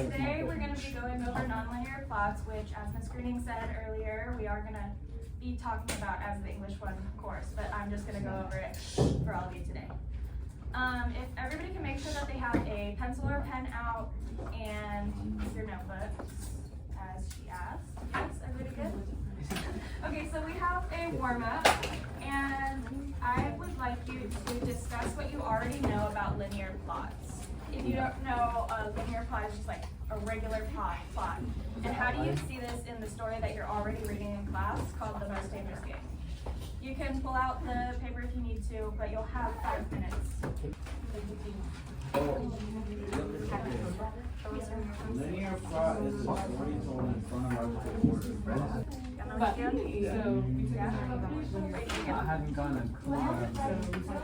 Today we're going to be going over nonlinear plots, which, as Ms. Greening said earlier, we are going to be talking about as the English 1 course, but I'm just going to go over it for all of you today. If everybody can make sure that they have a pencil or pen out and your notebooks, as she asked. Yes, everybody good? Okay, so we have a warm-up, and I would like you to discuss what you already know about linear plots. If you don't know, a linear plot is just like a regular plot. And how do you see this in the story that you're already reading in class called The Most Dangerous Game? You can pull out the paper if you need to, but you'll have 5 minutes. Linear plot is a story told in chronological order. I haven't gotten a clue.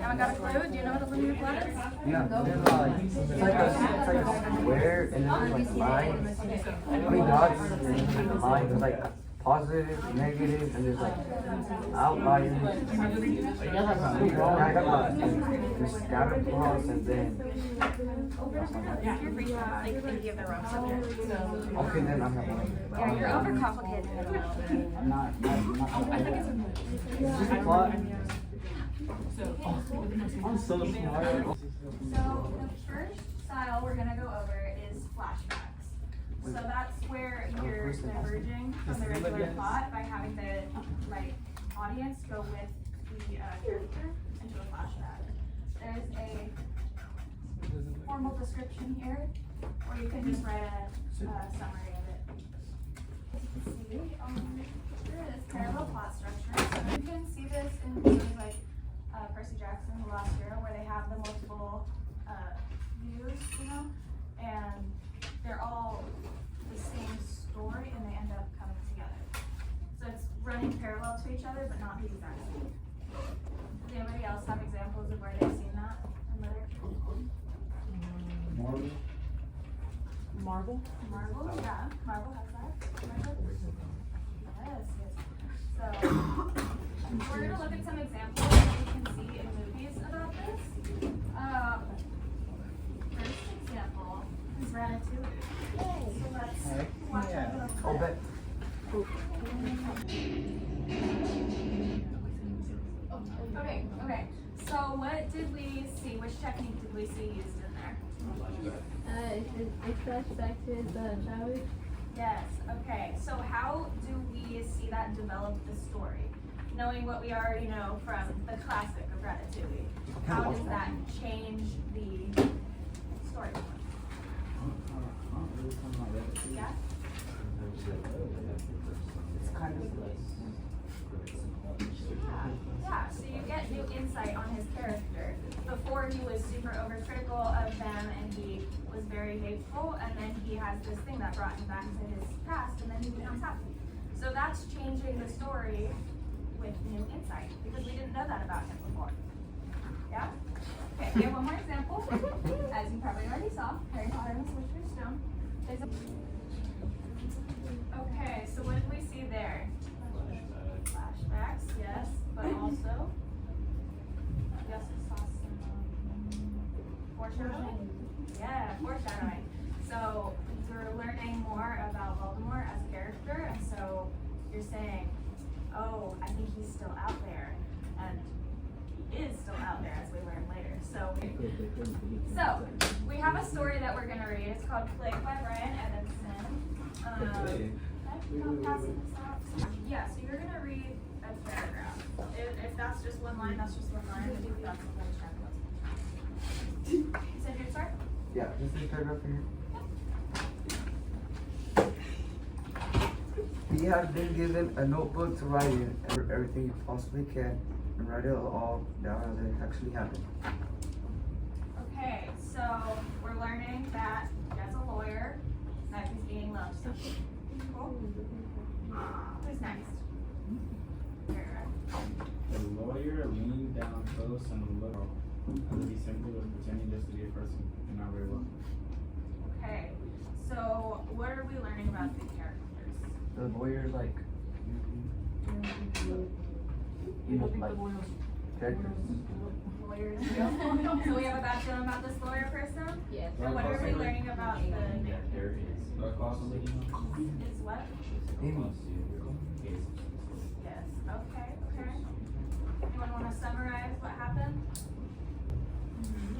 haven't got a clue? Do you know what a linear plot is? Yeah, it's like a square and then there's like lines. I mean dots and the lines are like positive, negative, and there's like outliers. I got like there's scatter plots and then. Okay, then I'm not one. Yeah, you're overcomplicated. I'm not. It's just a plot. I'm so smart. So the first style we're going to go over is flashbacks. So that's where you're diverging from the regular plot by having the audience go with the character into a flashback. There's a formal description here, or you can just write a summary of it. See, here is parallel plot structure. So you can see this in stories like Percy Jackson the last year, where they have the multiple views, and they're all the same story, and they end up coming together. So it's running parallel to each other, but not the exact same. Does anybody else have examples of where they've seen that in literature? Marvel? Marvel, yeah. Marvel has that. Yes. So we're going to look at some examples that you can see in movies about this. First example is Ratatouille. So let's watch it. I'll bet. Okay. So what did we see? Which technique did we see used in there? It flashed back to his childhood. Yes, okay. So how do we see that develop the story? Knowing what we already know from the classic of Ratatouille, how does that change the story? Yeah? It's kind of Yeah, so you get new insight on his character. Before he was super overcritical of them and he was very hateful, and then he has this thing that brought him back to his past, and then he becomes happy. So that's changing the story with new insight, because we didn't know that about him before. Yeah? Okay, we have one more example. As you probably already saw, Harry Potter and the Sorcerer's Stone. Okay, so what did we see there? Flashbacks, yes, but also we also saw some foreshadowing. Yeah, foreshadowing. So you're learning more about Voldemort as a character, and so you're saying, oh, I think he's still out there, and he is still out there, as we learn later. So we have a story that we're going to read. It's called Plague by Brian Evanson. Yeah, so you're going to read a paragraph. If that's just one line, that's just one line. If that's a whole chapter, that's a whole chapter. You said you'd start? yeah, just this paragraph here. He has been given a notebook to write in everything he possibly can and write it all down as it actually happened. Okay, so we're learning that as a lawyer, that he's being loved. Cool. Who's next? The lawyer leaned down close and looked as if he simply was pretending just to be a person and not very well. Okay, so what are we learning about the characters? The lawyer's like, characters. Lawyers. So we have a bad feeling about this lawyer person? Yes. And what are we learning about the cost of living? Is what? Yes, okay. Anyone wanna summarize what happened?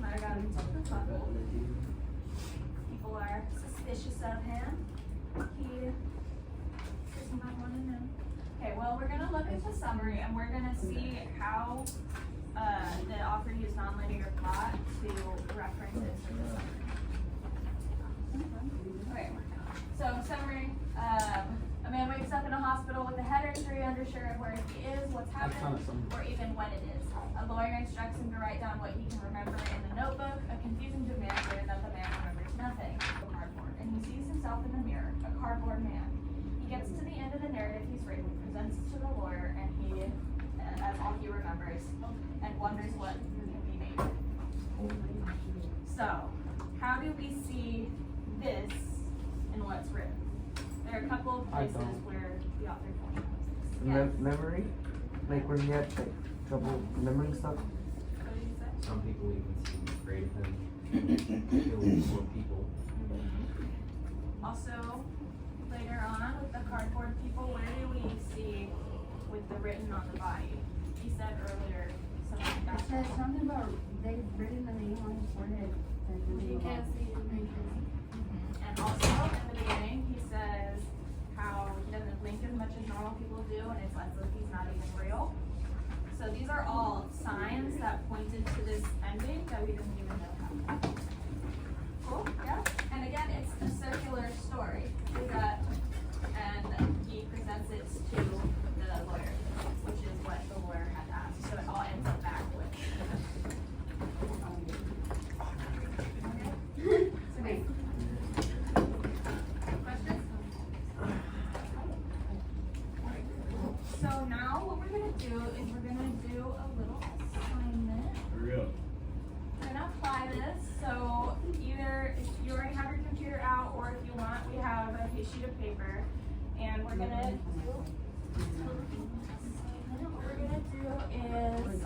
Might have gotten into trouble. People are suspicious of him. He might wanna know. Okay, well, we're gonna look at the summary and we're gonna see how, the author used nonlinear plot to reference it to the summary. Okay, so summary, a man wakes up in a hospital with a head injury, unsure of where he is, what's happened, or even when it is. A lawyer instructs him to write down what he can remember in the notebook, a confusing demand that the man remembers nothing. Cardboard, and he sees himself in the mirror, a cardboard man. He gets to the end of the narrative he's written, presents it to the lawyer, and that's all he remembers, and wonders what can be made. So, how do we see this in what's written? There are a couple of places where the author foreshadows this. Memory? Like when you have like trouble remembering stuff? What did you say? Some people even seem afraid of him. Killing more people. Also, later on with the cardboard people, where do we see with the written on the body? He said earlier something It about says something about they've written the name on his forehead. You can't see it. And also in the beginning, he says how he doesn't blink as much as normal people do, and it's as if he's not even real. So these are all signs that pointed to this ending that we didn't even know happened. Cool, yeah? And again, it's a circular story. And he presents it to the lawyer, which is what the lawyer had asked. So it all ends up back with. Okay. Questions? So now what we're gonna do is we're gonna do a little assignment. For real. We're gonna apply this, so either if you already have your computer out, or if you want, we have a sheet of paper, and we're gonna do, what we're gonna do is,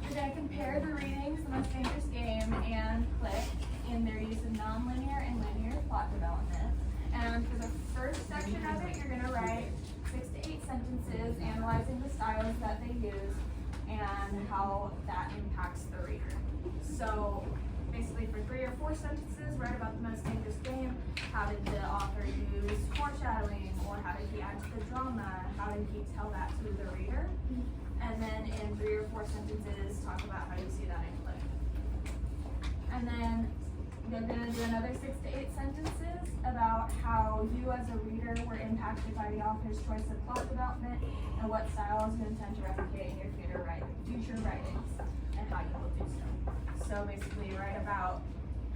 we're gonna compare the readings, The Most Dangerous Game, and Click in their use of nonlinear and linear plot development. And for the first section of it, you're gonna write 6 to 8 sentences analyzing the styles that they use and how that impacts the reader. So basically for 3 or 4 sentences, write about The Most Dangerous Game. How did the author use foreshadowing, or how did he add to the drama? How did he tell that to the reader? And then in 3 or 4 sentences, talk about how you see that in Click. And then you're gonna do another 6 to 8 sentences about how you as a reader were impacted by the author's choice of plot development and what styles you intend to replicate in your future writings and how you will do so. So basically write about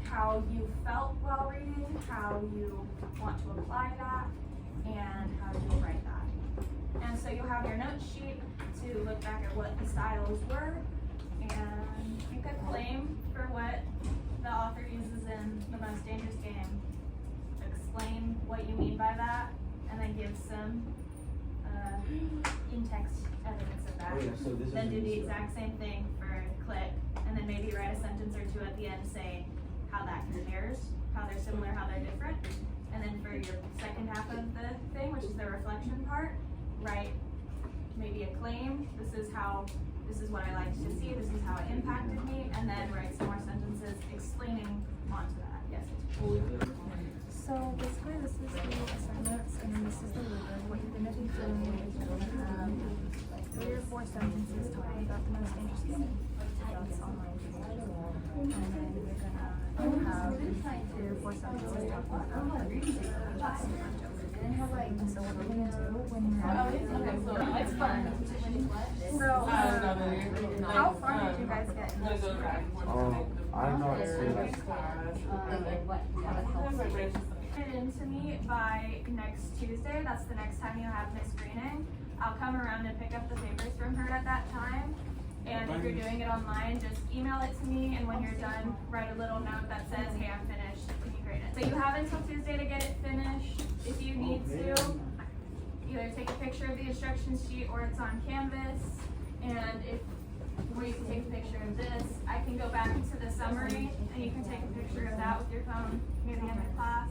how you felt while reading, how you want to apply that, and how you write that. And so you'll have your note sheet to look back at what the styles were and make a claim for what the author uses in The Most Dangerous Game. Explain what you mean by that, and then give some in-text evidence of that. Oh, yeah, so this Then is do the used- exact same thing for Click, and then maybe write a sentence or two at the end saying how that compares, how they're similar, how they're different. And then for your second half of the thing, which is the reflection part, write maybe a claim. This is what I liked to see, this is how it impacted me, and then write some more sentences explaining onto that. Yes? So basically this is the assignments and then this is the rubric. What you're gonna be doing is you're gonna have like 3 or 4 sentences talking about The Most Interesting. That's online. And then you're gonna have 3 or 4 sentences talking about and so what we're gonna do when you're It's fun. so how far did you guys get in this? I'm not sure. It into me by next Tuesday. That's the next time you have Miss Greening. I'll come around and pick up the papers from her at that time. And if you're doing it online, just email it to me, and when you're done, write a little note that says, hey, I'm finished, can you grade it? So you have until Tuesday to get it finished. If you need to, either take a picture of the instruction sheet or it's on Canvas. And if where you can take a picture of this, I can go back to the summary and you can take a picture of that with your phone near the end of class.